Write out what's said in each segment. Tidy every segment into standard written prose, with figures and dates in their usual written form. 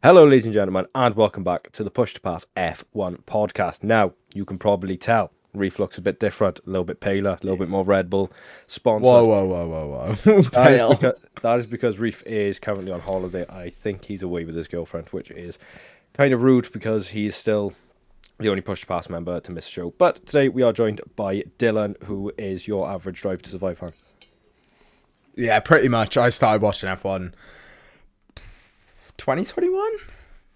Hello, ladies and gentlemen, and welcome back to the Push to Pass F1 podcast. Now, you can probably tell Reef looks a bit different, a little bit paler, a little bit more Red Bull sponsored. Whoa. That is because Reef is currently on holiday. I think he's away with his girlfriend, which is kind of rude because he is still the only Push to Pass member to miss a show. But today we are joined by Dylan, who is your average Drive to Survive fan. Yeah, pretty much. I started watching F1 2021?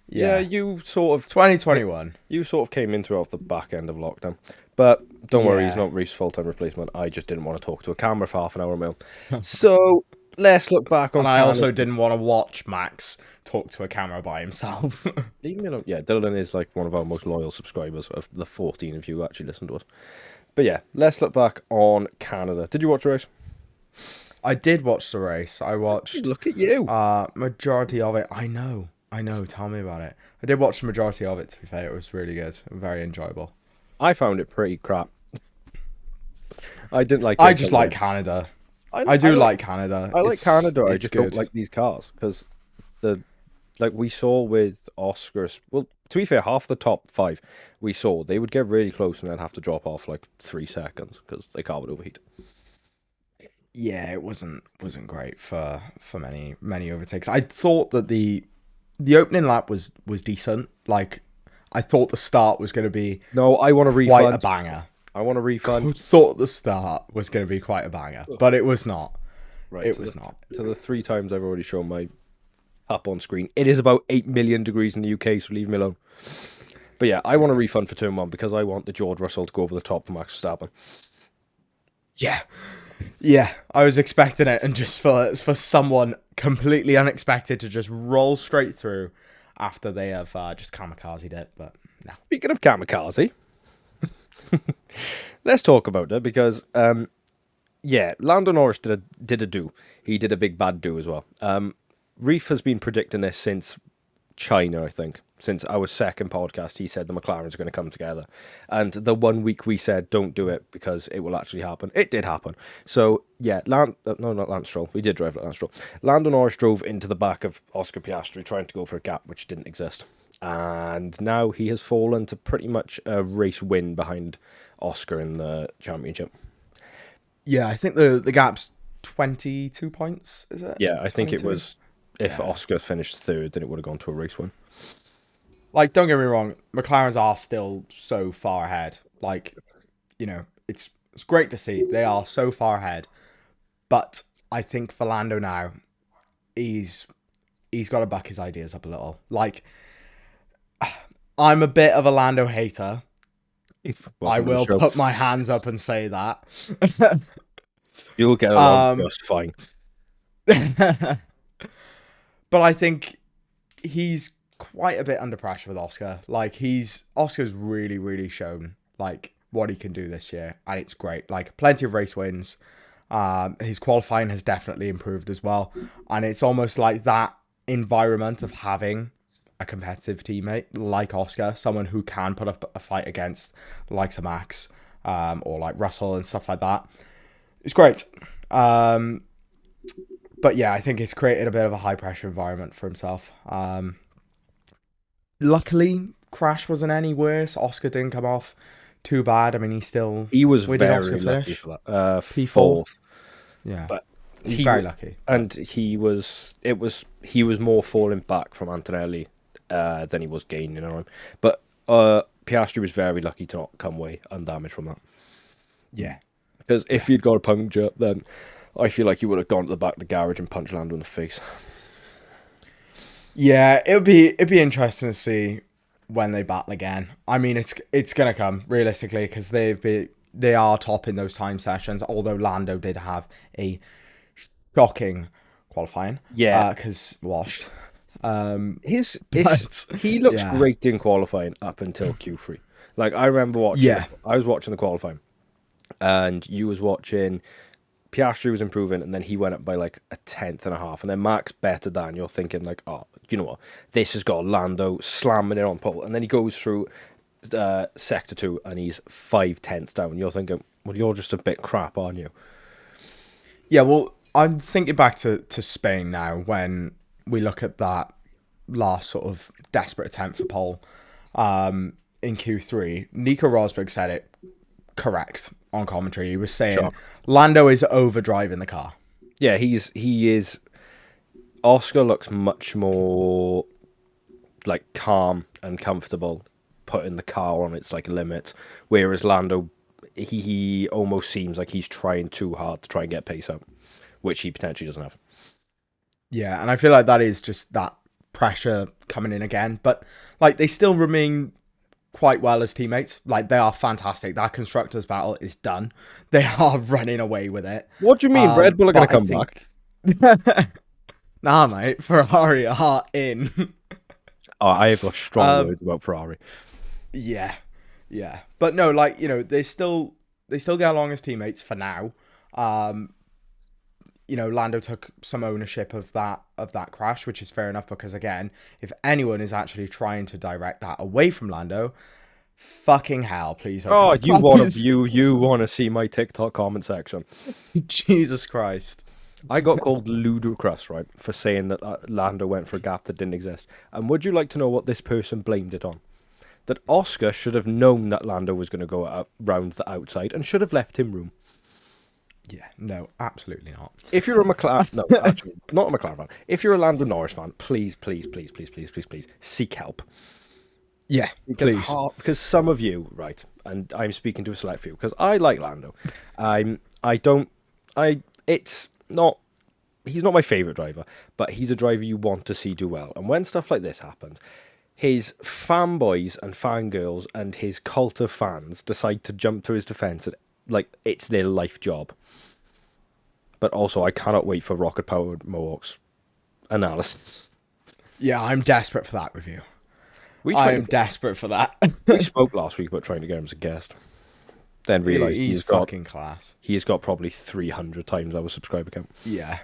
Yeah, you sort of 2021. You sort of came into it off the back end of lockdown. But don't worry, he's Yeah. not Reef's full-time replacement. I just didn't want to talk to a camera for half an hour, Mil. So let's look back on And I Canada. also didn't want to watch Max talk to a camera by himself. Leave me alone. Yeah, Dylan is like one of our most loyal subscribers of the 14 of you who actually listen to us. But yeah, let's look back on Canada. Did you watch the race? I did watch the race. I watched Look at you. majority of it. I know. Tell me about it. I did watch the majority of it, to be fair. It was really good. Very enjoyable. I found it pretty crap. I didn't like it. I just like Canada. I do like Canada. I like Canada. I It's just good. don't like these cars because like we saw with Oscars. Well, to be fair, half the top 5 we saw they would get really close and then have to drop off like 3 seconds because they car would overheat. Yeah, it wasn't great for many overtakes. I thought that the opening lap was decent. Like, I thought the start was going to be No, I want a quite a refund. banger. I want a I refund. thought the start was going to be quite a banger, but it was not. Right, It was not. So the 3 times I've already shown my up on screen, it is about 8 million degrees in the UK, so leave me alone. But yeah, I want a refund for turn 1 because I want the George Russell to go over the top for Max Verstappen. Yeah, I was expecting it, and just for someone completely unexpected to just roll straight through after they have just kamikazed it, but no. Speaking of kamikaze, let's talk about it because yeah, Lando Norris did a do. He did a big bad do as well. Reef has been predicting this since China, I think. Since our second podcast, he said the McLaren's are going to come together. And the 1 week we said, don't do it because it will actually happen. It did happen. So, yeah, no, not Lance Stroll. We did drive like Lance Stroll. Lando Norris drove into the back of Oscar Piastri trying to go for a gap which didn't exist. And now he has fallen to pretty much a race win behind Oscar in the championship. Yeah, I think the gap's 22 points, is it? Yeah, I think it 22? was, if Yeah. Oscar finished 3rd, then it would have gone to a race win. Like, don't get me wrong, McLaren's are still so far ahead. Like, you know, it's great to see. They are so far ahead. But I think for Lando now, he's got to buck his ideas up a little. Like, I'm a bit of a Lando hater. I will put my hands up and say that. You'll get along just fine. But I think he's quite a bit under pressure with Oscar. Like, Oscar's really shown like what he can do this year, and it's great. Like, plenty of race wins. His qualifying has definitely improved as well, and it's almost like that environment of having a competitive teammate like Oscar, someone who can put up a fight against the likes of Max, or like Russell and stuff like that. It's great. But yeah, I think it's created a bit of a high pressure environment for himself. Luckily, Crash wasn't any worse. Oscar didn't come off too bad. I mean, He was where did very Oscar lucky finish? for that. P4. 4th. Yeah, But he's he very lucky. And he was more falling back from Antonelli than he was gaining on him. But Piastri was very lucky to not come away undamaged from that. Yeah. Because if he'd got a puncture, then I feel like he would have gone to the back of the garage and punched Lando in the face. Yeah, it'd be interesting to see when they battle again. I mean, it's gonna come realistically because they are top in those time sessions. Although Lando did have a shocking qualifying, Yeah, because washed. He looks yeah. great in qualifying up until Q3. Like I remember watching. Yeah. I was watching the qualifying, and you was watching. Piastri was improving, and then he went up by like a 10th and a half, and then Max better than. You're thinking like, oh, you know what? This has got Lando slamming it on pole, and then he goes through sector 2, and he's 5/10ths down. You're thinking, well, you're just a bit crap, aren't you? Yeah, well, I'm thinking back to Spain now when we look at that last sort of desperate attempt for pole in Q3, Nico Rosberg said it correct on commentary. He was saying Sure. Lando is overdriving the car. Yeah, he is. Oscar looks much more like calm and comfortable putting the car on its like limit, whereas Lando, he almost seems like he's trying too hard to try and get pace up, which he potentially doesn't have. Yeah, and I feel like that is just that pressure coming in again. But like they still remain quite well as teammates. Like they are fantastic. That constructors battle is done. They are running away with it. What do you mean Red Bull are going to come back? Nah, mate. Ferrari are in. Oh, I have got strong words about Ferrari. Yeah, yeah. But no, like they still get along as teammates for now. Lando took some ownership of that crash, which is fair enough because again, if anyone is actually trying to direct that away from Lando, fucking hell, please. Oh, you want to see my TikTok comment section? Jesus Christ. I got called ludicrous, right, for saying that Lando went for a gap that didn't exist. And would you like to know what this person blamed it on? That Oscar should have known that Lando was going to go round the outside and should have left him room. Yeah, no, absolutely not. If you're a McLaren, no, actually, not a McLaren fan. If you're a Lando Norris fan, please seek help. Yeah, please. Because some of you, right, and I'm speaking to a select few, because I like Lando. He's not my favourite driver, but he's a driver you want to see do well. And when stuff like this happens, his fanboys and fangirls and his cult of fans decide to jump to his defence like it's their life job. But also, I cannot wait for Rocket Powered Mohawk's analysis. Yeah, I'm desperate for that review. I'm desperate for that. We spoke last week about trying to get him as a guest. Then realised he's fucking class. He's got probably 300 times our subscriber count. Yeah.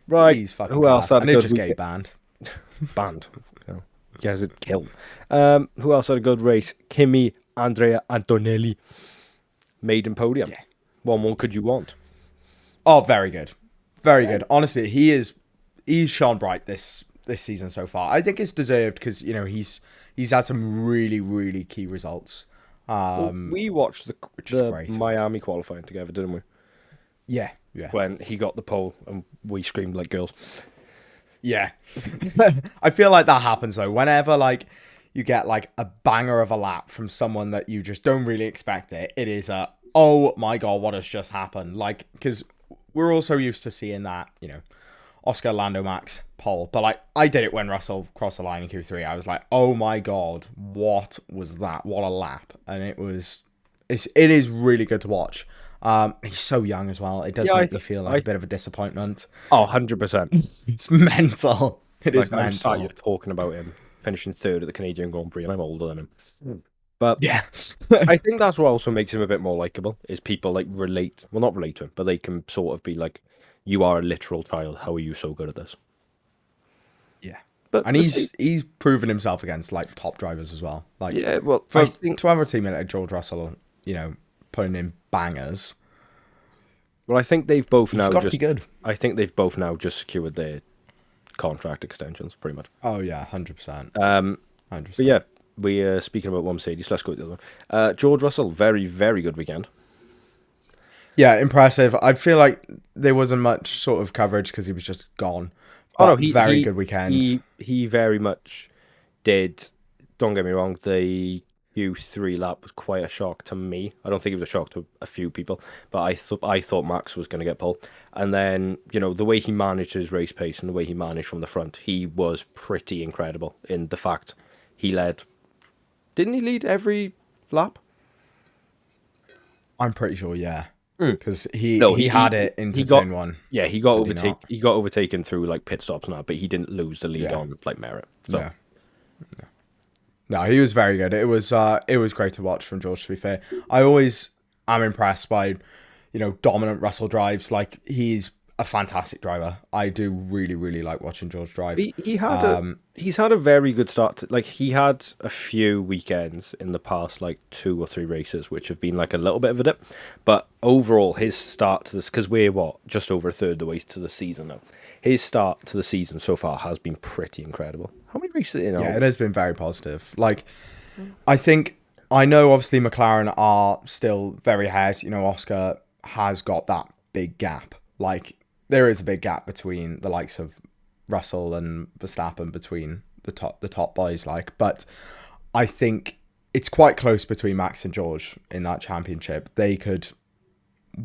Right. He's fucking Who class. else had and a it good just weekend? get banned. Banned. Yeah, it killed. Who else had a good race? Kimi Andrea Antonelli. Maiden podium. Yeah. What more could you want? Oh, very good. Very good. Honestly, he's shone bright this season so far. I think it's deserved because, he's had some really, really key results. We watched the Miami qualifying together, didn't we? Yeah. When he got the pole and we screamed like girls. Yeah. I feel like that happens though. Whenever you get a banger of a lap from someone that you just don't really expect it is oh my God, what has just happened? Because we're also used to seeing that, Oscar, Lando, Max, pole. But I did it when Russell crossed the line in Q3. I was like, oh my God, what was that? What a lap. And it is really good to watch. He's so young as well. It does make me feel like a bit of a disappointment. Oh, 100%. It's mental. It is mental. I'm started talking about him finishing third at the Canadian Grand Prix, and I'm older than him. But yeah, I think that's what also makes him a bit more likable. Is people relate? Well, not relate to him, but they can sort of be like, "You are a literal child. How are you so good at this?" Yeah, but and he's proven himself against top drivers as well. Yeah, well, to have a teammate like George Russell, putting in bangers. Well, I think they've both now got to be good. I think they've both now just secured their contract extensions, pretty much. Oh yeah, 100%. 100%. But yeah, we speaking about one Mercedes. Let's go with the other one. George Russell, very very good weekend. Yeah, impressive. I feel like there wasn't much sort of coverage because he was just gone. But very good weekend. He very much did. Don't get me wrong. The Q3 lap was quite a shock to me. I don't think it was a shock to a few people, but I thought Max was going to get pole. And then the way he managed his race pace and the way he managed from the front, he was pretty incredible in the fact he led. Didn't he lead every lap? I'm pretty sure, yeah. Because he had it into turn one. Yeah, he got overtaken through pit stops now, but he didn't lose the lead on merit. So. Yeah. No, he was very good. It was great to watch from George, to be fair. I always am impressed by, dominant Russell drives. He's a fantastic driver. I do really, really like watching George drive. He's had a very good start. He had a few weekends in the past, 2 or 3 races, which have been a little bit of a dip. But overall, his start to this, because we're just over a third of the way to the season now. his start to the season so far has been pretty incredible. How many races in? Yeah, it has been very positive. Like, I know obviously McLaren are still very ahead. You know, Oscar has got that big gap. Like, there is a big gap between the likes of Russell and Verstappen, between the top boys. Like, but I think it's quite close between Max and George in that championship. They could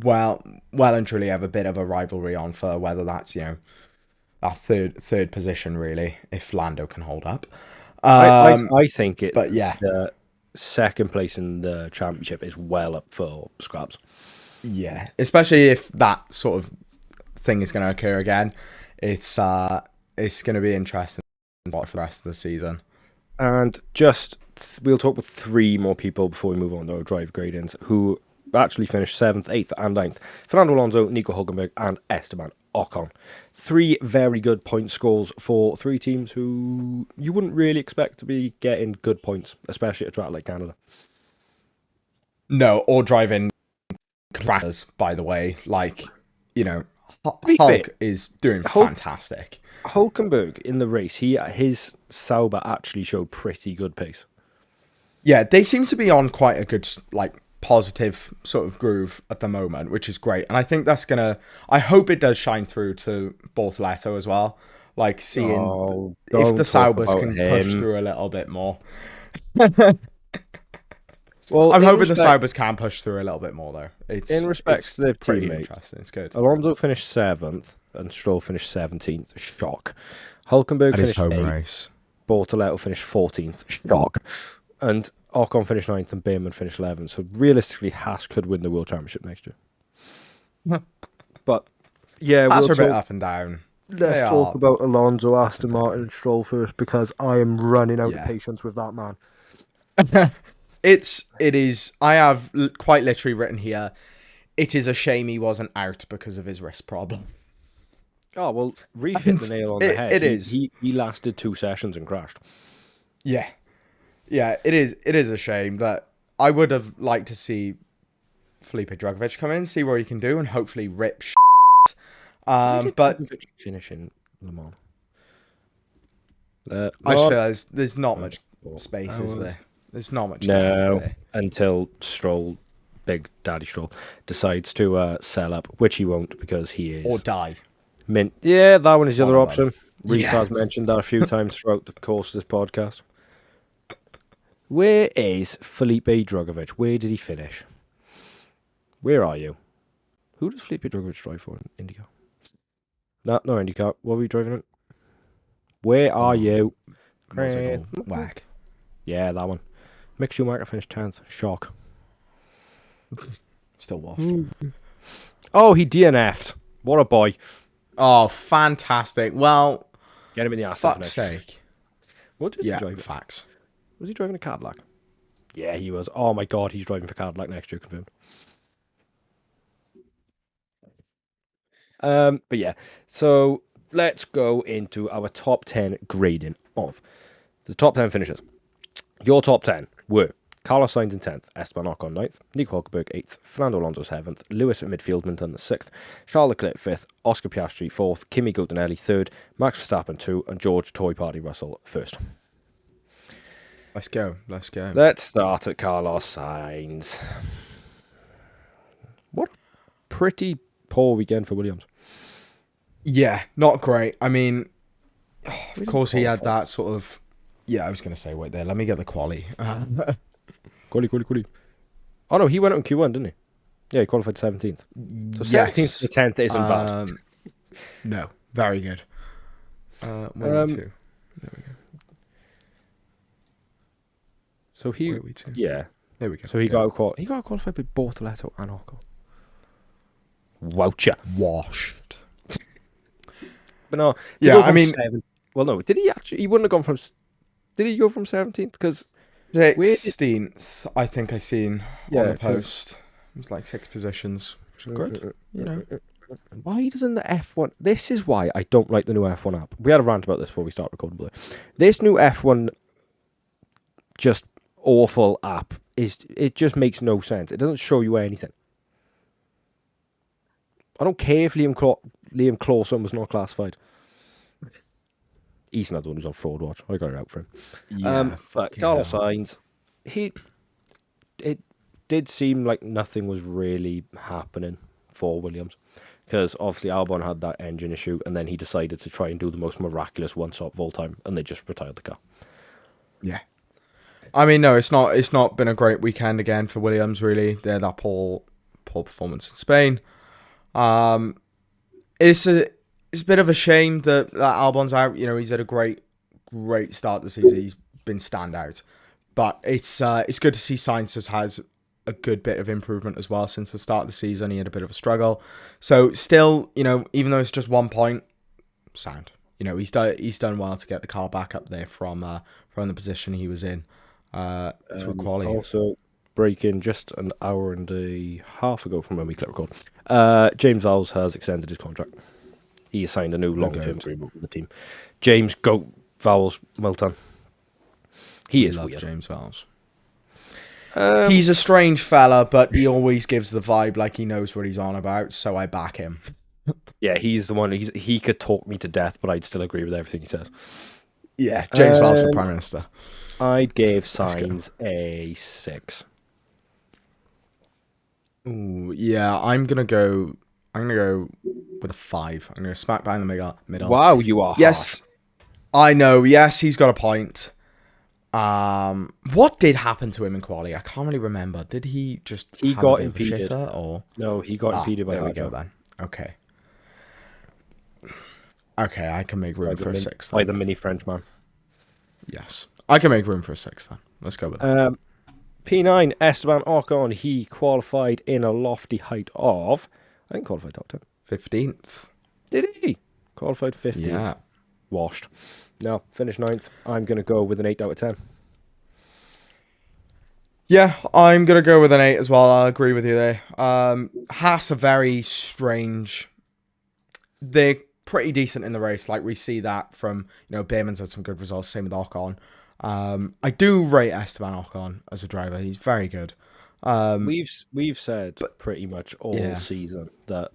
well and truly have a bit of a rivalry on for whether that's, you know, our third position, really, if Lando can hold up. I think it. But yeah, The second place in the championship is well up for scraps. yeah, especially if that sort of thing is going to occur again. It's going to be interesting for the rest of the season. And we'll talk with 3 more people before we move on to our drive gradings, who actually finished 7th, 8th, and 9th. Fernando Alonso, Nico Hulkenberg, and Esteban Ocon. 3 very good point scores for 3 teams who you wouldn't really expect to be getting good points, especially at a track like Canada. No, or driving crashes, by the way. Like, you know, Hulk is doing fantastic. Hulkenberg in the race, his Sauber actually showed pretty good pace. Yeah, they seem to be on quite a good, like, positive sort of groove at the moment, which is great. And I think that's I hope it does shine through to Bortoleto as well. Like, seeing if the Saubers can push through a little bit more. Well, I'm hoping the Saubers can push through a little bit more, though. In respects to their teammates, interesting. It's good. Alonso finished 7th and Stroll finished 17th. Shock. Hulkenberg finished 8th. Bortoleto finished 14th. Shock. And Ocon finished 9th and Behrman finished 11th. So realistically, Haas could win the World Championship next year. But yeah, Haas are a bit up and down. Let's talk about Alonso, Aston Martin, and Stroll first, because I am running out of patience with that man. It is. I have quite literally written here, it is a shame he wasn't out because of his wrist problem. Oh, well, Reef hit the nail on the head. It is. He lasted 2 sessions and crashed. Yeah. Yeah, it is. It is a shame that I would have liked to see Felipe Drugovich come in, see what he can do, and hopefully rip shit. But Drugovich finish in Le Mans? I just feel there's not much space, is there? There's not much. No, until Stroll, Big Daddy Stroll, decides to sell up, which he won't, because he is... Or die. Yeah, that one is the other option. Reef has mentioned that a few times throughout the course of this podcast. Where is Felipe Drugovich? Where did he finish? Where are you? Who does Felipe Drugovich drive for in IndyCar? No IndyCar. What were you driving in? Where are you? Whack. Yeah, that one. Mick Schumacher finished 10th. Shock. Still washed. Oh, he DNF'd. What a boy. Oh, fantastic. Well, get him in the ass. Fuck's sake. What was he driving? Facts. Was he driving a Cadillac? Yeah, he was. Oh my god, he's driving for Cadillac next year, confirmed. But yeah, so let's go into our top 10 grading of the top 10 finishers. Your top 10 were Carlos Sainz in 10th, Esteban Ocon 9th, Nico Hulkenberg 8th, Fernando Alonso 7th, Lewis at midfield Minton the 6th, Charles Leclerc 5th, Oscar Piastri 4th, Kimi Guttinelli 3rd, Max Verstappen 2, and George Toy Party Russell 1st. Let's go. Let's start at Carlos Sainz. What a pretty poor weekend for Williams. Yeah, not great. I mean, of course he had that sort of... Yeah, I was going to say, wait there, let me get the quali. Quali. Oh no, he went on Q1, didn't he? Yeah, he qualified 17th. So 17th to 10th isn't bad. No, very good. 1 2. There we go. So he, yeah, there we go. So he got qualified by Bortoleto and Ocon. Woucher. Washed. But no, well, no, did he actually? He wouldn't have gone from. Did he go from 17th? Because 16th, I think I seen on the post. It was like 6 positions, which is good. You know. Why doesn't the F1... This is why I don't like the new F1 app. We had a rant about this before we start recording. But this new F1 just awful app, it just makes no sense. It doesn't show you anything. I don't care if Liam Liam Clawson was not classified. He's another one who's on fraud watch. I got it out for him. Yeah, But fucking Carlos hell. Sainz, it did seem like nothing was really happening for Williams. Because obviously Albon had that engine issue, and then he decided to try and do the most miraculous one-stop of all time, and they just retired the car. Yeah. I mean, no, it's not been a great weekend again for Williams. Really, they're that poor performance in Spain. Um, it's a bit of a shame that Albon's out. You know, he's had a great start this season. He's been standout, but it's good to see Sainz has a good bit of improvement as well since the start of the season. He had a bit of a struggle, so still, you know, even though it's just 1 point, sound. You know, he's done well to get the car back up there from the position he was in through quali. Also, breaking just an hour and a half ago from when we click record, James Vowles has extended his contract. He signed a new long-term agreement with the team. James Goat Vowles Milton. He is weird. James Vowles. He's a strange fella, but he always gives the vibe like he knows what he's on about, so I back him. Yeah, he's the one. He could talk me to death, but I'd still agree with everything he says. Yeah, James Vowles for Prime Minister. I gave Sainz a 6. Ooh, yeah, I'm gonna go with a 5. I'm gonna smack bang the middle. Wow, you are yes. harsh. I know. Yes, he's got a point. What did happen to him in quali? I can't really remember. Did he just got impeded, or no? He got impeded by. There we go then. Okay. Okay, I can make room for a 6. By the mini Frenchman. Yes, I can make room for a 6 then. Let's go with that. P9 Esteban Ocon. He qualified in a lofty height of. I think qualified top 10. 15th. Did he? Qualified 15th. Yeah. Washed. No, finished 9th. I'm going to go with an 8 out of 10. Yeah, I'm going to go with an 8 as well. I'll agree with you there. Haas are very strange. They're pretty decent in the race. Like, we see that from, you know, Behrman's had some good results. Same with Ocon. I do rate Esteban Ocon as a driver. He's very good. We've said pretty much all season that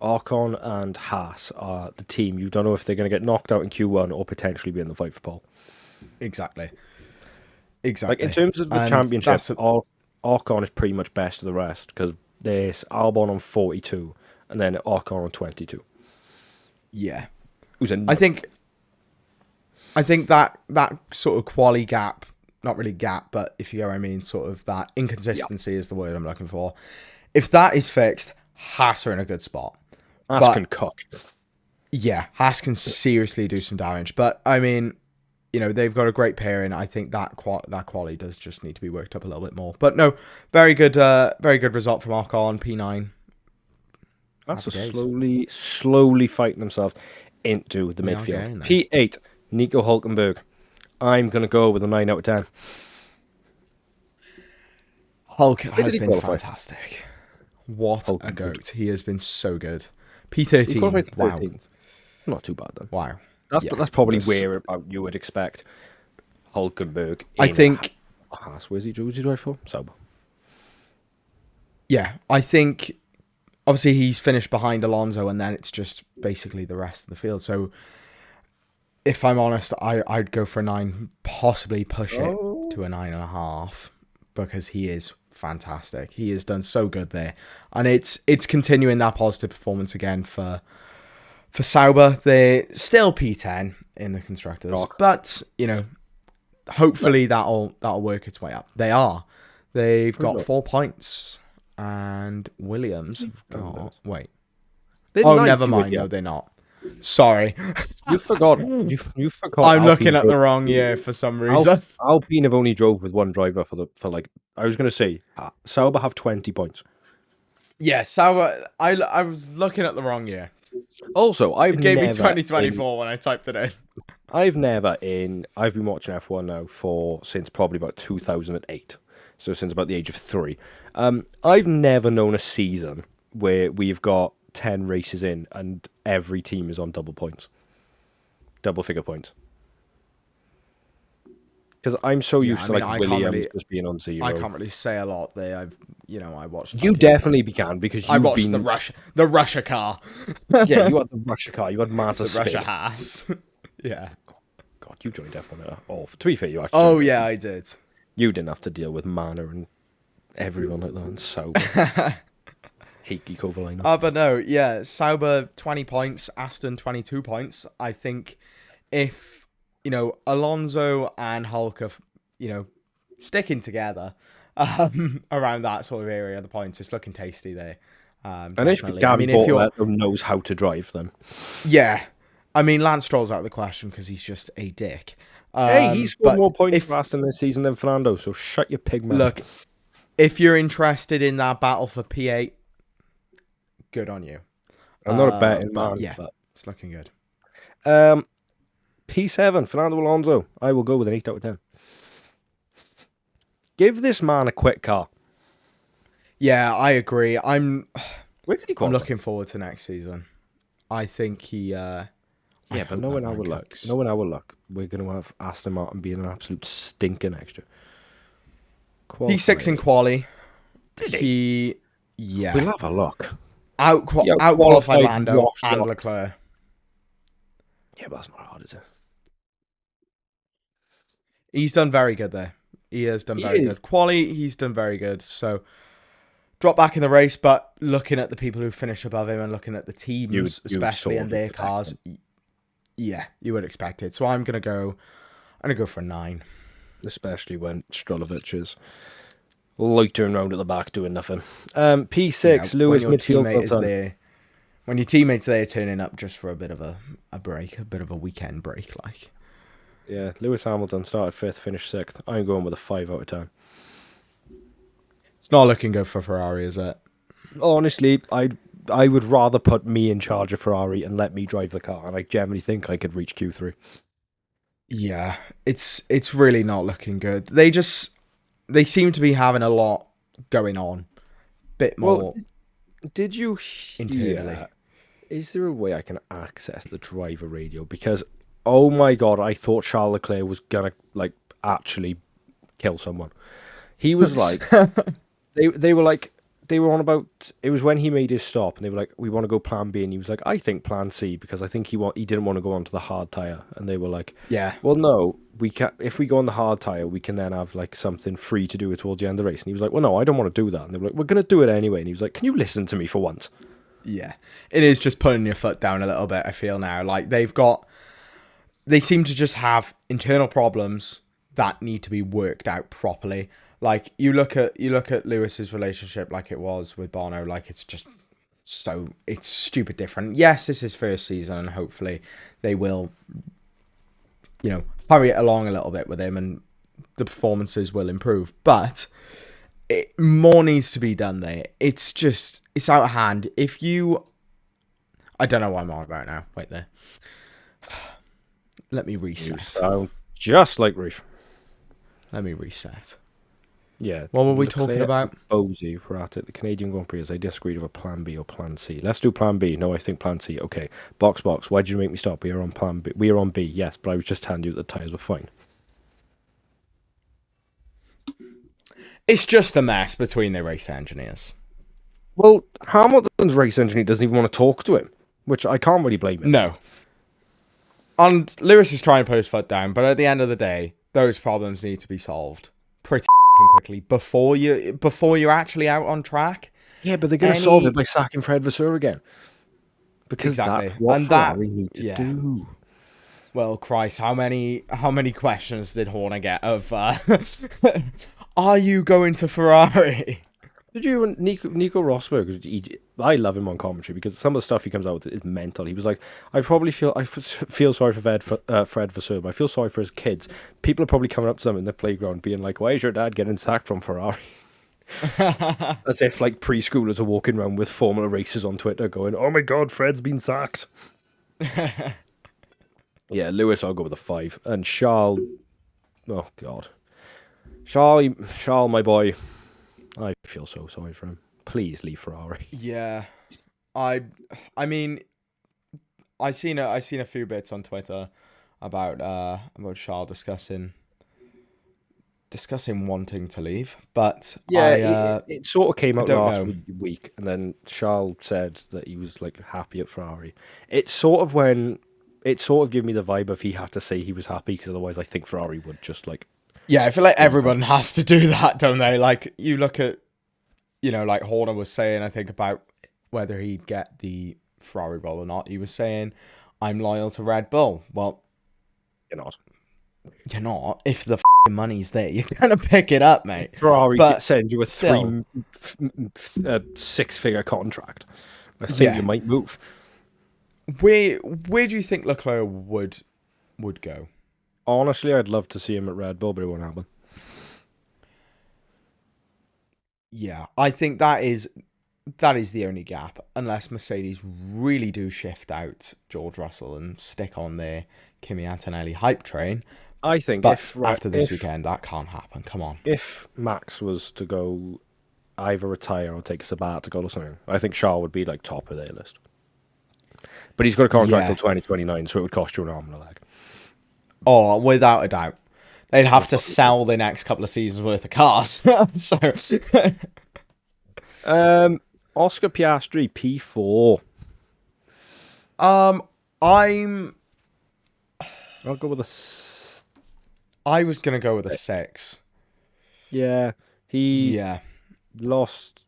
Ocon and Haas are the team. You don't know if they're going to get knocked out in Q1 or potentially be in the fight for pole. Exactly. Like, in terms of the championship, Ocon is pretty much best of the rest because there's Albon on 42 and then Ocon on 22. Yeah. Who's a I think that sort of quali gap, not really gap, but if you know what I mean, sort of that inconsistency is the word I'm looking for. If that is fixed, Haas are in a good spot. Haas can cook. Yeah, Haas can seriously do some damage. But, I mean, you know, they've got a great pairing. I think that quality does just need to be worked up a little bit more. But no, very good result from Ocon, P9. That's slowly fighting themselves into the midfield. P8, Nico Hulkenberg. I'm going to go with a 9 out of 10. Hulk has been fantastic. What a goat. He has been so good. P13. Wow. 13th. Not too bad then. Wow. That's probably where about you would expect Hulkenberg. I think. Where's he drive for? Sauber. Yeah, I think. Obviously, he's finished behind Alonso, and then it's just basically the rest of the field. So, if I'm honest, I'd go for a 9, possibly push it to a 9.5, because he is fantastic. He has done so good there, and it's continuing that positive performance again for Sauber. They're still P10 in the constructors, but you know, hopefully that'll work its way up. They've got 4 points. And Williams have got... Wait. Never mind. No, they're not. Sorry. You forgot. You forgot. I'm looking at the wrong year for some reason. Alpine have only drove with one driver for like... I was going to say, Sauber have 20 points. Yeah, Sauber... I was looking at the wrong year. Also, it gave me 2024 when I typed it in. I've been watching F1 now since probably about 2008. So since about the age of 3. I've never known a season where we've got 10 races in and every team is on double figure points. Because I'm so used to Williams just being on 0. I can't really say a lot there. I watched. You definitely began because I you've watched been the Russia car, yeah. You had the Russia car. You had Mazda the Russia Speed. Haas. Yeah. God, you joined F1 all. To be fair, you actually. Oh joined yeah, F1. I did. You didn't have to deal with Mana and everyone like that and Sauber. Heikki Kovalainen. But no, yeah, Sauber 20 points, Aston 22 points. I think if Alonso and Hulk are sticking together around that sort of area of the points, it's looking tasty there. And if Definitely. I Gabby mean, if you're Bortoletto knows how to drive, then yeah, I mean Lance Stroll's out of the question because he's just a dick. hey, he scored But more points if for Aston this season than Fernando. So shut your pig mouth. look, if you're interested in that battle for P8, good on you. I'm not a betting But man, yeah, but it's looking good. P7 Fernando Alonso. I will go with an 8 out of 10. Give this man a quick car. Yeah, I agree. Where did he I'm qualify? looking forward to next season. I think he. Yeah, but knowing our luck, we're going to have Aston Martin being an absolute stinker next year. He's 6 in quali. Did he? Yeah. We'll have a look. Out qualified Lando and Leclerc. Yeah, but that's not hard, is it? He's done very good there. He has done very good. Quali, he's done very good. So drop back in the race, but looking at the people who finish above him and looking at the teams, especially in their cars, yeah, you would expect it. So I'm gonna go for a 9. Especially when Strolovic is loitering around at the back doing nothing. P6, Lewis midfield there. When your teammates there turning up just for a bit of a break, a bit of a weekend break, like. Yeah, Lewis Hamilton started 5th, finished 6th. I'm going with a 5 out of 10. It's not looking good for Ferrari, is it? Honestly, I would rather put me in charge of Ferrari and let me drive the car, and I generally think I could reach Q3. Yeah, it's really not looking good. They seem to be having a lot going on, bit more. Well, did you internally? Is there a way I can access the driver radio? Because oh my god, I thought Charles Leclerc was gonna actually kill someone. He was like, they were on about. It was when he made his stop, and they were like, "We want to go Plan B," and he was like, "I think Plan C," because I think he didn't want to go onto the hard tire, and they were like, "Yeah, well, no, we can. If we go on the hard tire, we can then have something free to do towards the end of the race." And he was like, "Well, no, I don't want to do that." And they were like, "We're gonna do it anyway." And he was like, "Can you listen to me for once?" Yeah, it is just putting your foot down a little bit. I feel now like they seem to just have internal problems that need to be worked out properly. Like you look at Lewis's relationship like it was with Bono, like it's just it's stupid different. Yes, this is his first season and hopefully they will hurry it along a little bit with him and the performances will improve. But more needs to be done there. It's out of hand. I don't know what I'm on about now. Wait there. Let me reset. You sound just like Reef. Let me reset. Yeah. What were we talking about? Bosey were at the Canadian Grand Prix as they disagreed over Plan B or Plan C. Let's do Plan B. No, I think Plan C. Okay. Box. Why did you make me stop? We are on Plan B. We are on B. Yes, but I was just telling you that the tyres were fine. It's just a mess between the race engineers. Well, Hamilton's race engineer doesn't even want to talk to him, which I can't really blame him. No. And Lewis is trying to put his foot down, but at the end of the day, those problems need to be solved pretty quickly before you're actually out on track. Yeah, but they're going to solve it by sacking Fred Vasseur again. Because that's what Ferrari need to do. Well, Christ, how many questions did Horner get of are you going to Ferrari? Did you and Nico Rosberg? I love him on commentary because some of the stuff he comes out with is mental. He was like, I feel sorry for Fred Vasseur, but I feel sorry for his kids. People are probably coming up to them in the playground being like, why is your dad getting sacked from Ferrari? As if preschoolers are walking around with Formula races on Twitter going, oh my god, Fred's been sacked. Yeah, Lewis, I'll go with a 5. And Charles, oh god. Charles, my boy, I feel so sorry for him. Please leave Ferrari. Yeah, I mean, I seen a few bits on Twitter about Charles discussing discussing wanting to leave, but Yeah, I it sort of came out don't last know. week, and then Charles said that he was like happy at Ferrari. It sort of gave me the vibe of he had to say he was happy because otherwise I think Ferrari would just like Yeah, I feel like spin out. everyone has to do that, don't they? Like you look at, like Horner was saying, I think about whether he'd get the Ferrari role or not. He was saying, "I'm loyal to Red Bull." Well, You know, you're not. If the money's there, you're gonna pick it up, mate. Ferrari But sends you a still, six-figure contract. I think you yeah. might move. Where do you think Leclerc would go? Honestly, I'd love to see him at Red Bull, but it won't happen. Yeah, I think that is the only gap, unless Mercedes really do shift out George Russell and stick on their Kimi Antonelli hype train. I think But if right, after this weekend, that can't happen. Come on. if Max was to go either retire or take a sabbatical or something, I think Shaw would be like top of their list. But he's got a contract Yeah. till 2029, so it would cost you an arm and a leg. Oh, without a doubt. They'd have to sell the next couple of seasons worth of cars. So, Um, Oscar Piastri P4. I'm. I'll go with I was gonna go with a 6. yeah. He Yeah. lost.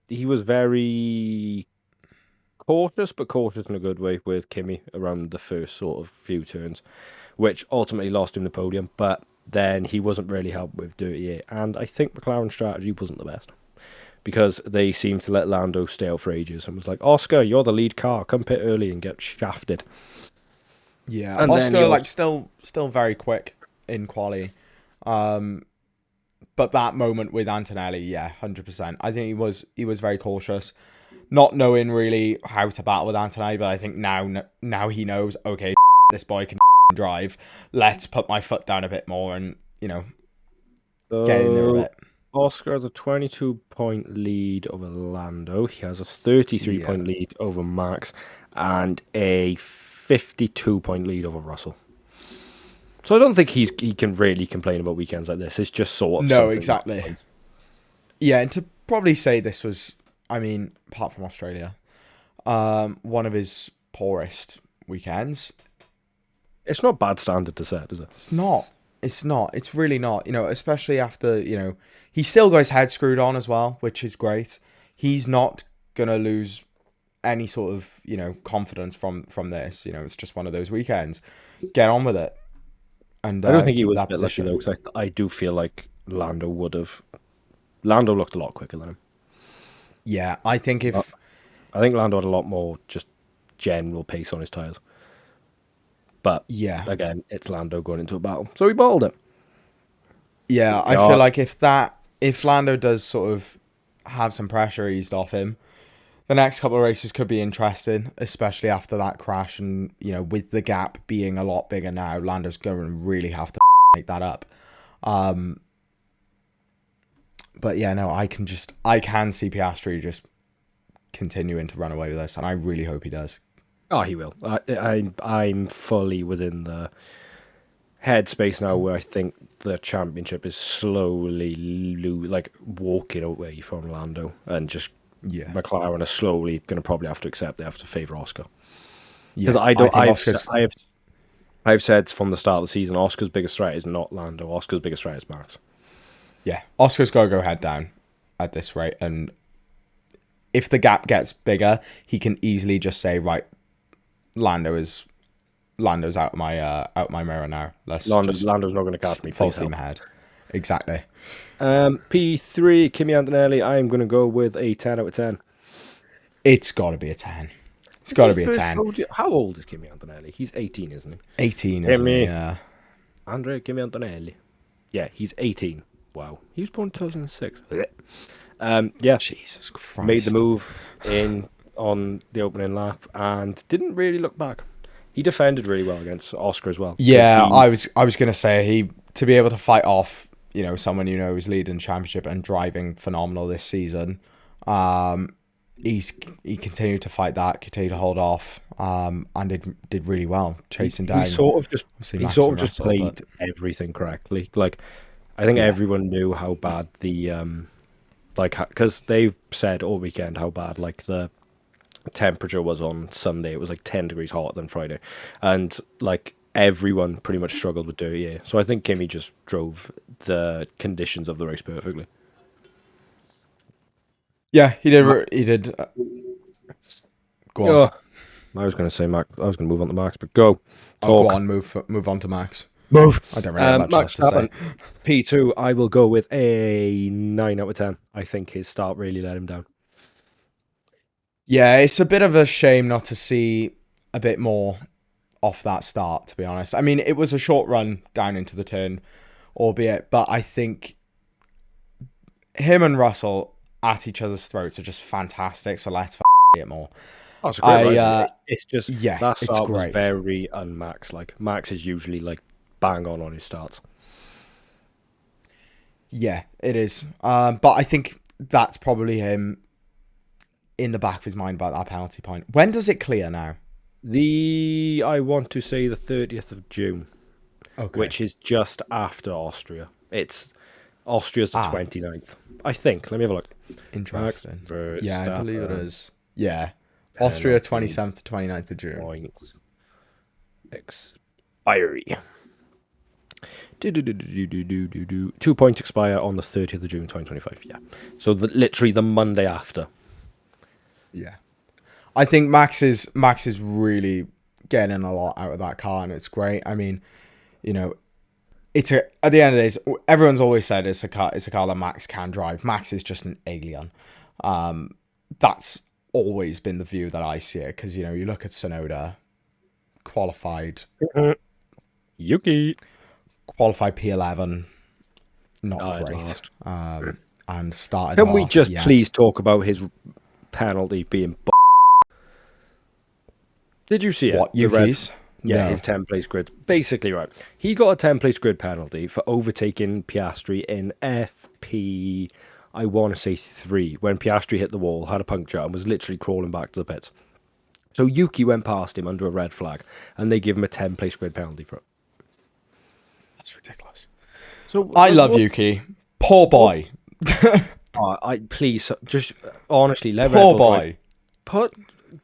He was very cautious, but cautious in a good way with Kimi around the first sort of few turns, which ultimately lost him the podium. But then he wasn't really helped with Dirty 8, and I think McLaren's strategy wasn't the best because they seemed to let Lando stay out for ages and was like, Oscar, you're the lead car, come pit early and get shafted. Yeah. And then Oscar, he like, also, still very quick in quali. But that moment with Antonelli, yeah, 100%. I think he was very cautious, not knowing really how to battle with Antonelli. But I think now he knows. Okay, this boy can drive. Let's put my foot down a bit more and get in there a bit. Oscar has a 22-point lead over Lando. He has a 33-point Yeah. lead over Max and a 52-point lead over Russell. So I don't think he can really complain about weekends like this. It's just sort of No, something. exactly. Yeah, and to probably say this was, I mean, apart from Australia, one of his poorest weekends. It's not bad standard to set, is it? It's not. It's not. It's really not. Especially after, he still got his head screwed on as well, which is great. He's not gonna lose any sort of, confidence from this. It's just one of those weekends. Get on with it and I don't think he keep was a that bit lucky position. though, because I do feel like Lando would have. Lando looked a lot quicker than him. Yeah, I think if I think Lando had a lot more just general pace on his tyres. But yeah, again, it's Lando going into a battle, so he balled it. yeah, I feel God. like if Lando does sort of have some pressure eased off him, the next couple of races could be interesting, especially after that crash. And, with the gap being a lot bigger now, Lando's going to really have to make that up. But yeah, no, I can see Piastri just continuing to run away with this, and I really hope he does. Oh, he will. I'm fully within the headspace now where I think the championship is slowly walking away from Lando, and just Yeah. McLaren are slowly going to probably have to accept they have to favour Oscar. Yeah, Because I don't. think I've Oscar's. I've said from the start of the season, Oscar's biggest threat is not Lando. Oscar's biggest threat is Max. Yeah, Oscar's got to go head down at this rate, and if the gap gets bigger, he can easily just say, right, Lando's out my mirror now. Let's Lando's just not going to catch me. full Please help. steam ahead. Exactly. P3 Kimi Antonelli. I'm going to go with a 10 out of 10. It's got to be a 10. It's got to be a 10. How old is Kimi Antonelli? He's 18, isn't he? 18, isn't he? Kimi. Yeah. Andrea Kimi Antonelli. Yeah, he's 18. Wow. He was born in 2006. Yeah, Jesus Christ. made the move on the opening lap and didn't really look back. He defended really well against Oscar as well. 'Cause Yeah, he- I was gonna say to be able to fight off, someone who's leading championship and driving phenomenal this season. He continued to fight that, continued to hold off, and did really well chasing down. He sort of just obviously he Max sort and of just Russell, played everything correctly. Like I think Yeah. everyone knew how bad the like because they've said all weekend how bad like the temperature was on Sunday. It was like 10 degrees hotter than Friday, and like everyone pretty much struggled with dirty air. So I think Kimmy just drove the conditions of the race perfectly. Yeah, he did. He did. Go on. Oh, I was going to say Max. I was going to move on to Max, but go Oh, go talk. on. Move on to Max. Move. I don't really have much else Max to say. Verstappen, P2. I will go with a 9 out of 10. I think his start really let him down. Yeah, it's a bit of a shame not to see a bit more off that start, to be honest. I mean, it was a short run down into the turn, albeit, but I think him and Russell at each other's throats are just fantastic. So let's it more. Oh, it's a great ride. It's just Yeah, that it's start was great. very un-Max. Like Max is usually like bang on his starts. Yeah, it is. But I think that's probably him in the back of his mind about that penalty point. When does it clear now? I want to say the 30th of June, Okay. which is just after Austria. Austria's the 29th, I think. Let me have a look. Interesting. Max Yeah, I believe it Verstappen is. Yeah. Austria, penalty 27th to 29th of June. Points expiry. 2 points expire on the 30th of June 2025. Yeah. So literally the Monday after. Yeah. I think Max is really getting a lot out of that car, and it's great. I mean, you know, at the end of the day, everyone's always said it's a car that Max can drive. Max is just an alien. That's always been the view that I see it, because you look at Tsunoda, qualified Yuki. P11, not great. Lost. And started. Can we just please talk about his penalty being? Did you see it? What, Yuki's? Yeah, No. his 10-place grid. Basically, right. He got a 10-place grid penalty for overtaking Piastri in FP, I want to say 3, when Piastri hit the wall, had a puncture, and was literally crawling back to the pits. So Yuki went past him under a red flag, and they give him a 10-place grid penalty for it. That's ridiculous. So I love Yuki. Poor boy. Please, just honestly, let Poor Red Bull boy.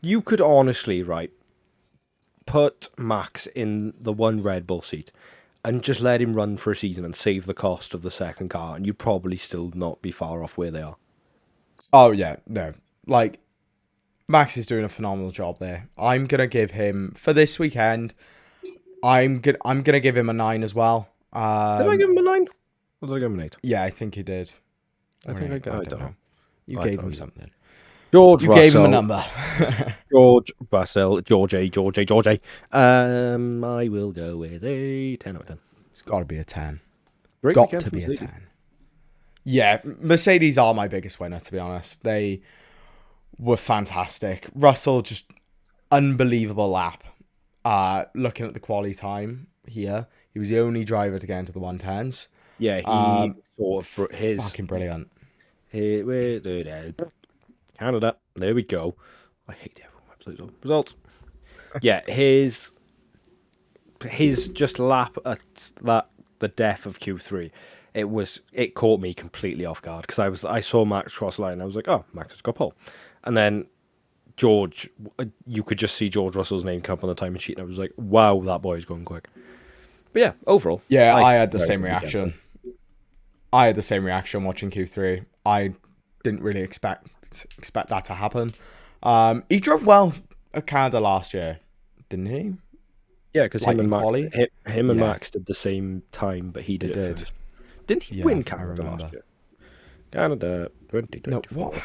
you could honestly, right, put Max in the one Red Bull seat and just let him run for a season and save the cost of the second car, and you'd probably still not be far off where they are. Oh yeah, no. Like, Max is doing a phenomenal job there. I'm gonna give him, for this weekend, I'm gonna give him a 9 as well. Did I give him a 9? Or did I give him an 8? Yeah, I think he did. I think I don't know. You I gave don't him know. something. George You Russell. gave him a number. George Russell. George A. I will go with a 10 out of 10. It's got to be a 10. Great Got weekend to for be a Mercedes. 10. Yeah, Mercedes are my biggest winner, to be honest. They were fantastic. Russell, just unbelievable lap. Looking at the quali time here, he was the only driver to get into the 110s. Yeah, he sort of his Fucking brilliant. Canada. There we go. I hate the F1 website. Results. Yeah, his just lap at the death of Q3. It caught me completely off guard, because I saw Max cross line and I was like, oh, Max has got pole, and then George, you could just see George Russell's name come up on the timing sheet, and I was like, wow, that boy's going quick. But yeah, overall, Yeah, I had the same reaction. I had the same reaction watching Q3. I didn't really expect that to happen. He drove well at Canada last year, didn't he? Yeah, because him and Lightning Max, quali? him and Max did the same time, but he did it did. first. Didn't he Yeah, win I Canada remember. last year? Canada No, 2024 what?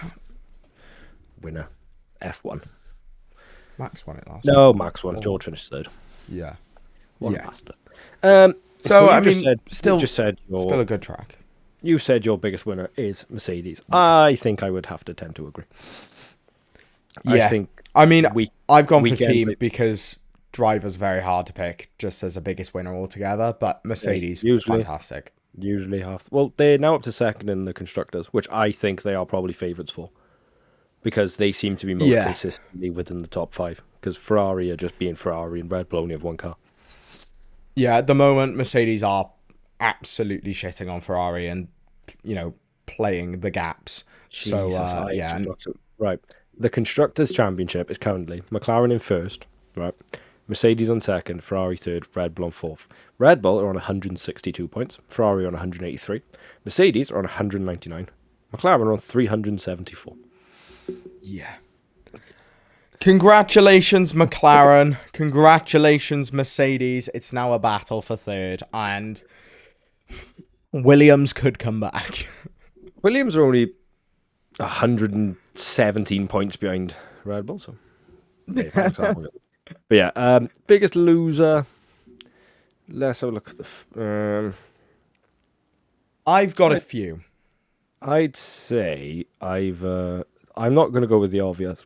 winner, F1. Max won it last No, year. Max won. George finished third. Yeah. What Yeah. a bastard. So, you I just mean, still still a good track. you said your biggest winner is Mercedes. I think I would have to tend to agree. Yeah. I think I mean, I've gone for weekends, team maybe. because driver's very hard to pick just as a biggest winner altogether, but Mercedes, usually. fantastic. usually have. Well, they're now up to second in the constructors, which I think they are probably favourites for, because they seem to be most Yeah. consistently within the top 5. Because Ferrari are just being Ferrari, and Red Bull only have one car. Yeah, at the moment, Mercedes are absolutely shitting on Ferrari and, playing the gaps. So, Jesus, I yeah. just looked at right. The constructors' championship is currently McLaren in first, right? Mercedes on second, Ferrari third, Red Bull on fourth. Red Bull are on 162 points, Ferrari on 183, Mercedes are on 199, McLaren are on 374. Yeah. Congratulations, McLaren. Congratulations, Mercedes. It's now a battle for third, and Williams could come back. Williams are only 117 points behind Red Bull, so yeah, but yeah, biggest loser. Let's have a look at I've got a few. I'd say I'm not going to go with the obvious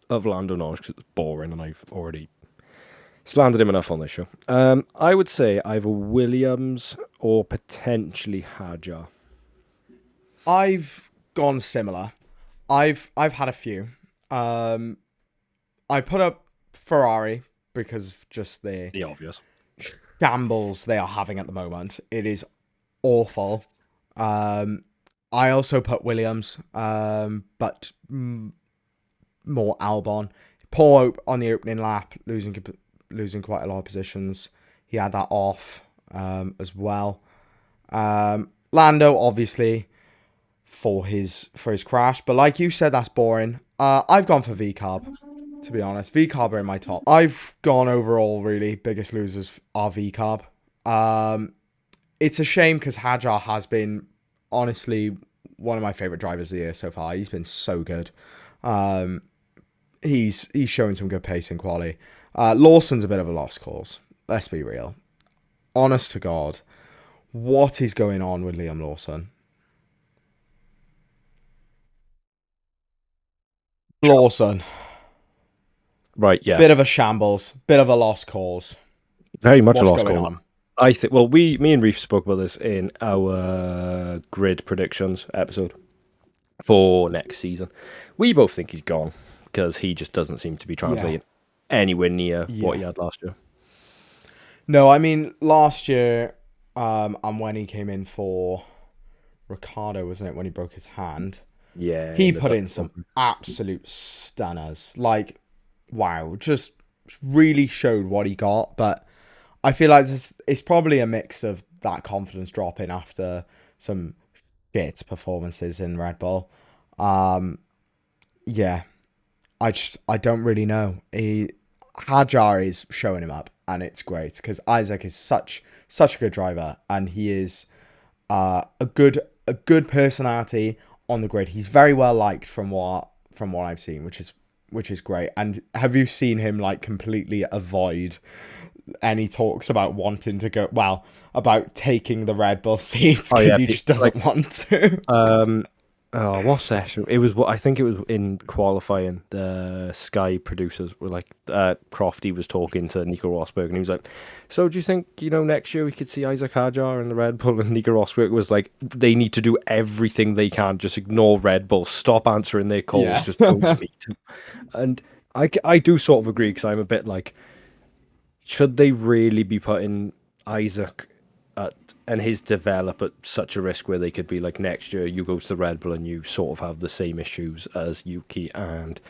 of Lando Norris because it's boring and I've already slandered him enough on this show. I would say either Williams or potentially Hadjar. I've gone similar. I've had a few. I put up Ferrari because of just The obvious. shambles they are having at the moment. It is awful. I also put Williams, but more Albon. Poor on the opening lap, losing quite a lot of positions. He had that off as well. Lando, obviously, for his crash, but like you said, that's boring. I've gone for VCarb, to be honest. VCarb are in my top. I've gone overall, really. Biggest losers are VCarb. It's a shame because Hadjar has been, honestly, one of my favourite drivers of the year so far. He's been so good. He's showing some good pace and quality. Lawson's a bit of a lost cause. Let's be real. Honest to God, what is going on with Liam Lawson? Lawson. Right, yeah. Bit of a shambles. Bit of a lost cause. Very much What's a lost going call. on? I think, well, me and Reef spoke about this in our grid predictions episode for next season. We both think he's gone because he just doesn't seem to be translating anywhere near what he had last year. No, I mean, last year, and when he came in for Ricardo, wasn't it, when he broke his hand? Yeah. He put in some absolute stunners. Like, wow, just really showed what he got. But I feel like it's probably a mix of that confidence dropping after some shit performances in Red Bull. Yeah, I don't really know. Hadjar is showing him up, and it's great because Isaac is such a good driver, and he is a good personality on the grid. He's very well liked from what I've seen, which is great. And have you seen him like completely avoid any talks about wanting to go? Well, about taking the Red Bull seats because he just doesn't want to. What session? It was I think it was in qualifying. The Sky producers were like, Crofty was talking to Nico Rosberg, and he was like, "So do you think next year we could see Isaac Hadjar in the Red Bull?" And Nico Rosberg was like, "They need to do everything they can. Just ignore Red Bull. Stop answering their calls. Just don't speak to them." And I do sort of agree because I'm a bit like, should they really be putting Isaac and his develop at such a risk where they could be like, next year you go to the Red Bull and you sort of have the same issues as Yuki and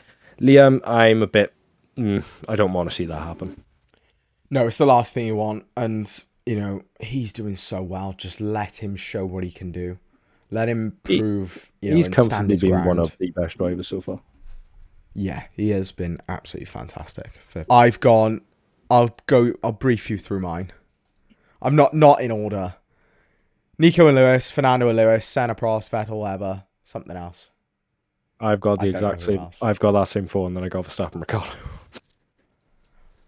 Liam? I'm a bit, I don't want to see that happen. No, it's the last thing you want. And, he's doing so well. Just let him show what he can do. Let him prove, he's comfortably been ground. one of the best drivers so far. Yeah, he has been absolutely fantastic. I'll brief you through mine. I'm not in order. Nico and Lewis, Fernando and Lewis, Senna, Prost, Vettel, Weber, something else. I've got the exact same. I've got that same four, and then I got Verstappen, Ricardo.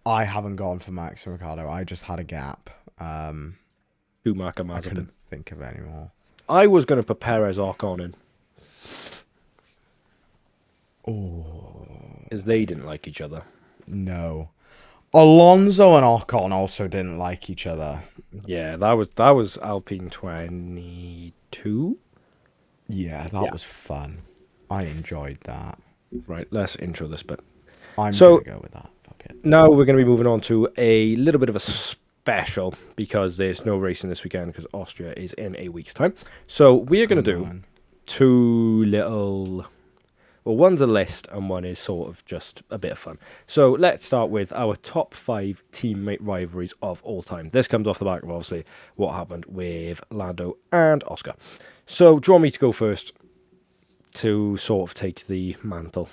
I haven't gone for Max and Ricardo. I just had a gap. Schumacher, Mazepin. I couldn't think of any more. I was going to put Perez Ocon in. Oh, because they didn't like each other. No. Alonso and Ocon also didn't like each other. Yeah, that was Alpine 22. Yeah, that was fun. I enjoyed that. Right, let's intro this bit. I'm gonna go with that. Fuck it. Now we're going to be moving on to a little bit of a special because there's no racing this weekend because Austria is in a week's time. So we are going to do two little. Well, one's a list and one is sort of just a bit of fun. So let's start with our top 5 teammate rivalries of all time. This comes off the back of obviously what happened with Lando and Oscar. So do you want me to go first to sort of take the mantle?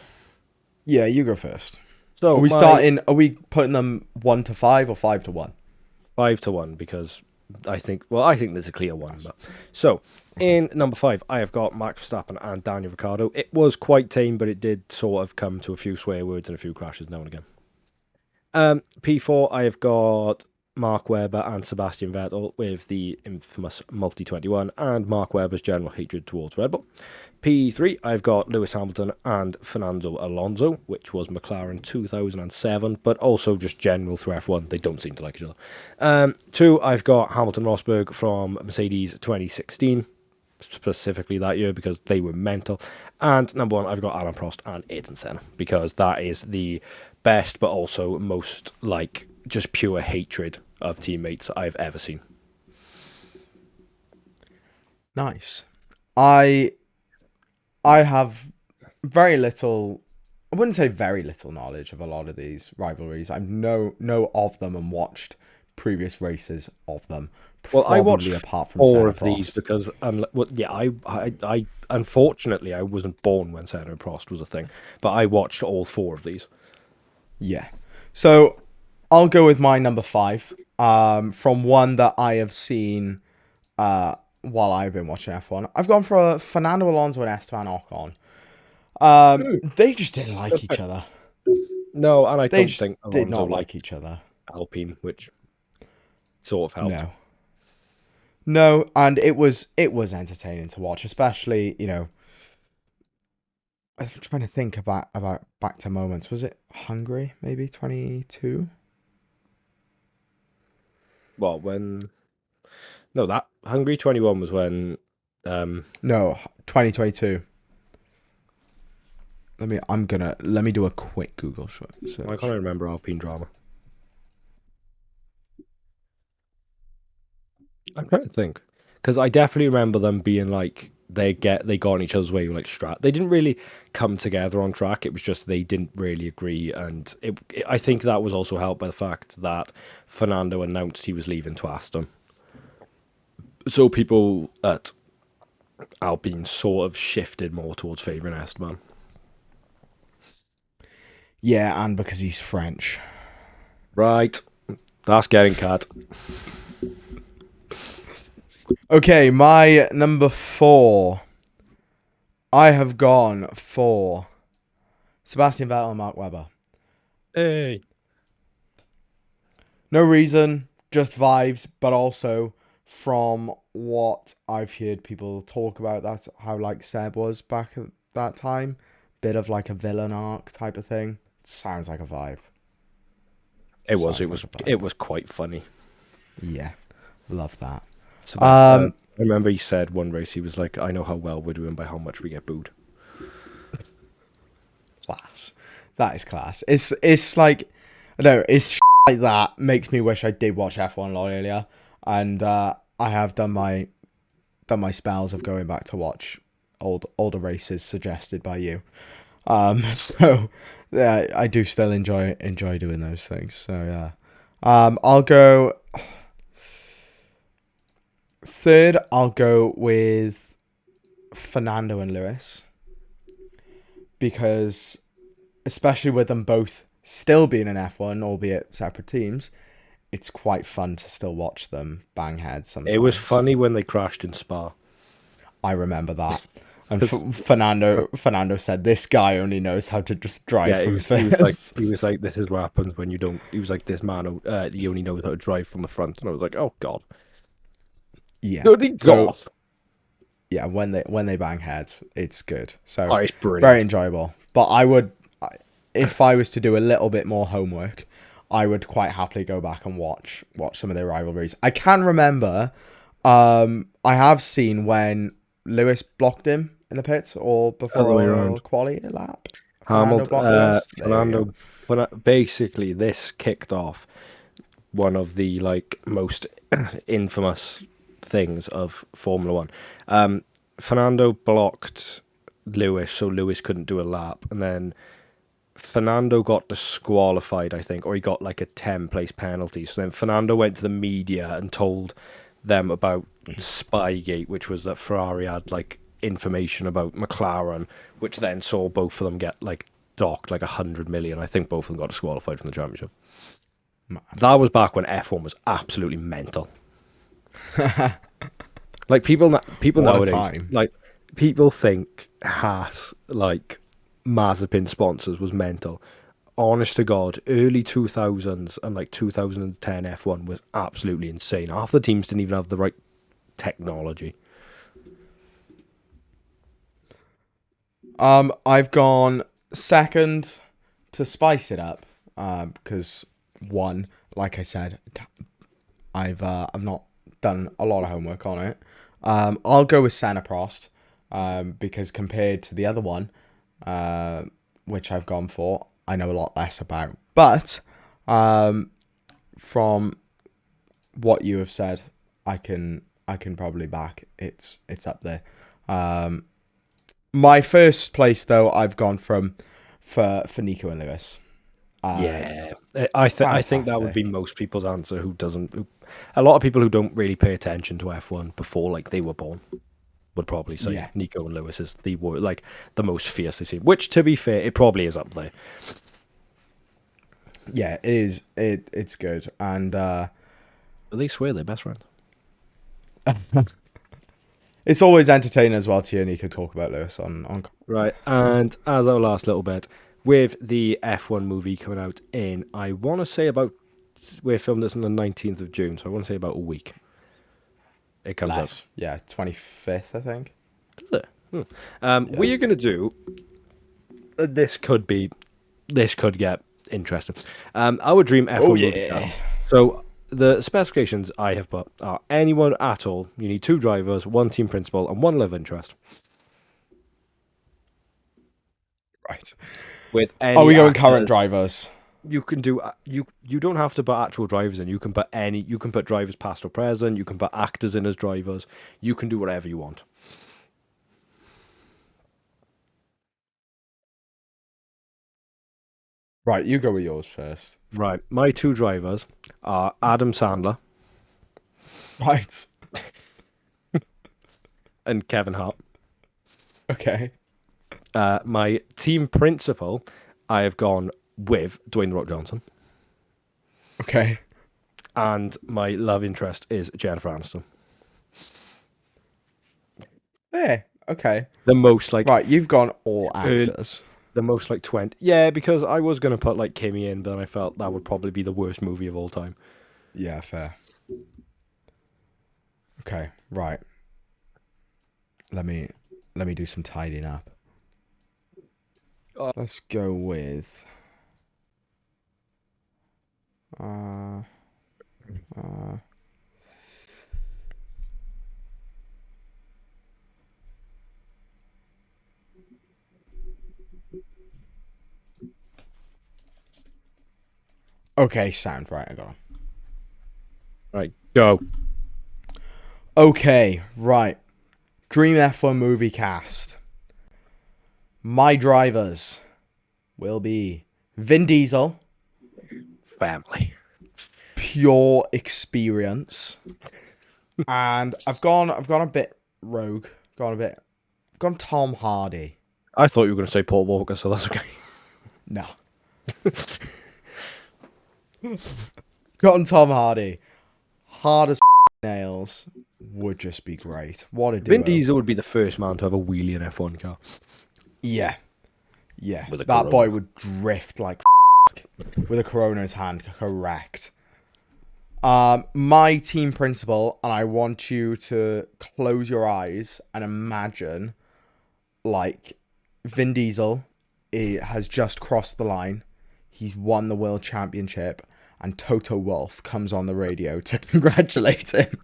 Yeah, you go first. So Are we putting them 1 to 5 or 5 to 1? 5 to 1 because I think there's a clear one. But so in number 5, I have got Max Verstappen and Daniel Ricciardo. It was quite tame, but it did sort of come to a few swear words and a few crashes now and again. P4, I have got Mark Webber and Sebastian Vettel with the infamous Multi-21 and Mark Webber's general hatred towards Red Bull. P3, I've got Lewis Hamilton and Fernando Alonso, which was McLaren 2007, but also just general through F1. They don't seem to like each other. 2, I've got Hamilton Rosberg from Mercedes 2016, specifically that year because they were mental. And number 1, I've got Alan Prost and Ayrton Senna because that is the best, but also most like just pure hatred of teammates I've ever seen. Nice. I have very little. I wouldn't say very little knowledge of a lot of these rivalries. I know of them and watched previous races of them. Well, I watched apart from 4 Senna of these Prost. because, I unfortunately I wasn't born when Senna and Prost was a thing, but I watched all 4 of these. Yeah. So I'll go with my number 5. From one that I have seen while I've been watching F1. I've gone for Fernando Alonso and Esteban Ocon. They just didn't like each other. No, and I They don't just think did Alonso not like liked each other. Alpine, which sort of helped. No, and it was entertaining to watch, especially, I'm trying to think about back to moments. Was it Hungary, maybe 22? Well, that Hungary 21 was when No, 2022. Let me do a quick Google search. I can't remember Alpine drama. I'm trying to think because I definitely remember them being like they got in each other's way like They didn't really come together on track. It was just they didn't really agree, and I think that was also helped by the fact that Fernando announced he was leaving to Aston, so people at Alpine sort of shifted more towards favouring Esteban. Yeah, and because he's French. Right, that's getting cut. Okay, my number 4. I have gone for Sebastian Vettel and Mark Webber. Hey. No reason, just vibes, but also from what I've heard people talk about, that's how like Seb was back at that time. Bit of like a villain arc type of thing. Sounds like a vibe. It was quite funny. Yeah, love that. I remember he said one race he was like, "I know how well we're doing by how much we get booed." Class. That is class. It's like, I don't know, it's like that makes me wish I did watch F1 a lot earlier, and I have done my spells of going back to watch older races suggested by you. So yeah, I do still enjoy doing those things. So yeah, I'll go 3rd. I'll go with Fernando and Lewis because, especially with them both still being in F1, albeit separate teams, it's quite fun to still watch them bang heads sometimes. It was funny when they crashed in Spa. I remember that. And Fernando said, "This guy only knows how to just drive from first." He was like, "This is what happens when you don't." He was like, "This man, he only knows how to drive from the front," and I was like, "Oh God." Yeah. Good God. So, yeah, when they bang heads, it's good. So it's brilliant. Very enjoyable. But if I was to do a little bit more homework, I would quite happily go back and watch some of their rivalries. I can remember, I have seen when Lewis blocked him in the pits or before quality lap. Fernando, basically, this kicked off one of the like most infamous things of Formula One. Fernando blocked Lewis, so Lewis couldn't do a lap, and then Fernando got disqualified, I think, or he got like a 10-place penalty. So then Fernando went to the media and told them about Spygate, which was that Ferrari had like information about McLaren, which then saw both of them get like docked like 100 million. I think both of them got disqualified from the championship. Mad. That was back when F1 was absolutely mental. Like people What a nowadays, time. like people think Haas like Mazepin sponsors was mental. Honest to God, early 2000s and like 2010 F1 was absolutely insane. Half the teams didn't even have the right technology. I've gone second to spice it up, because one, like I said, I've not done a lot of homework on it. I'll go with Senna Prost, because compared to the other one, which I've gone for, I know a lot less about. But from what you have said, I can probably back it's up there. My first place though, I've gone for Nico and Lewis. Yeah, I think that would be most people's answer. A lot of people who don't really pay attention to F1 before like they were born would probably say Yeah. Nico and Lewis is the most fierce they've seen. Which, to be fair, it probably is up there. Yeah, it is. It's good, and But they swear they're best friends. it's always entertaining as well to hear Nico talk about Lewis on. Right, and as our last little bit, with the F1 movie coming out in, I want to say we filmed this on the 19th of June, so I want to say about a week. It comes out. Yeah, 25th, I think. We are going to do. This could get interesting. Our dream F1 movie car. So the specifications I have put are anyone at all. You need 2 drivers, 1 team principal, and 1 love interest. Right. With any Are we going current drivers? You can do you don't have to put actual drivers in. You can put drivers past or present. You can put actors in as drivers. You can do whatever you want. Right, you go with yours first. Right, my 2 drivers are Adam Sandler Right. and Kevin Hart. Okay. My team principal, I have gone with Dwayne The Rock Johnson, Okay. and my love interest is Jennifer Aniston. Yeah. Okay. The most like Right, you've gone all actors. the most like 20. Yeah, because I was gonna put like Kimmy in, but I felt that would probably be the worst movie of all time. Yeah, fair. Okay, right. Let me do some tidying up. Let's go with okay, sound right, I got him. Right, go. Okay, right. Dream F1 movie cast. My drivers will be Vin Diesel, Family. pure experience. And I've gone a bit rogue. I've gone Tom Hardy. I thought you were gonna say Paul Walker, so that's okay. No. Gotten Tom Hardy. Hard as nails. Would just be great. What a duo. Vin Diesel would be the first man to have a wheelie in F1 car. Yeah. Yeah. With a That Corona. boy would drift like with a Corona in his hand. Correct. My team principal, and I want you to close your eyes and imagine like Vin Diesel has just crossed the line. He's won the world championship, and Toto Wolff comes on the radio to congratulate him.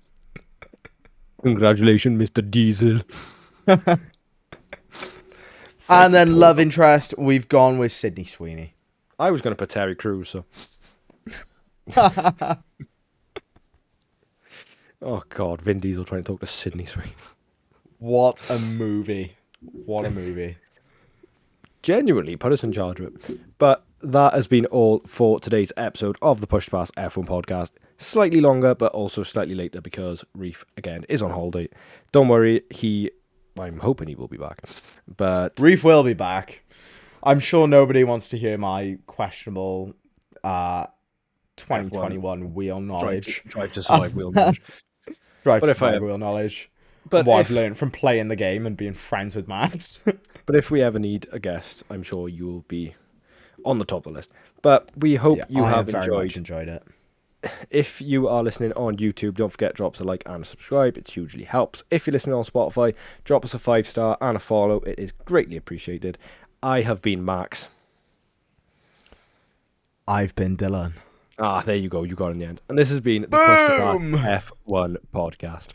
Congratulations, Mr. Diesel. And then love interest, we've gone with Sydney Sweeney. I was gonna put Terry Crews, so Oh God, Vin Diesel trying to talk to Sydney Sweeney. What a movie. What a movie. Genuinely put us in charge of it. But that has been all for today's episode of the Push Past F1 podcast. Slightly longer, but also slightly later because Reef, again, is on holiday. Don't worry, I'm hoping he will be back. But Reef will be back. I'm sure nobody wants to hear my questionable 2021 wheel knowledge. Drive to Survive wheel knowledge. Drive But to if I- Survive wheel knowledge. But What if, I've learned from playing the game and being friends with Max. but if we ever need a guest, I'm sure you will be on the top of the list. But we hope you I have very much enjoyed. enjoyed it. If you are listening on YouTube, don't forget drop us a like and a subscribe. It hugely helps. If you're listening on Spotify, drop us a 5-star and a follow. It is greatly appreciated. I have been Max. I've been Dylan. There you go. You got it in the end. And this has been the Push to Pass Boom! F1 podcast.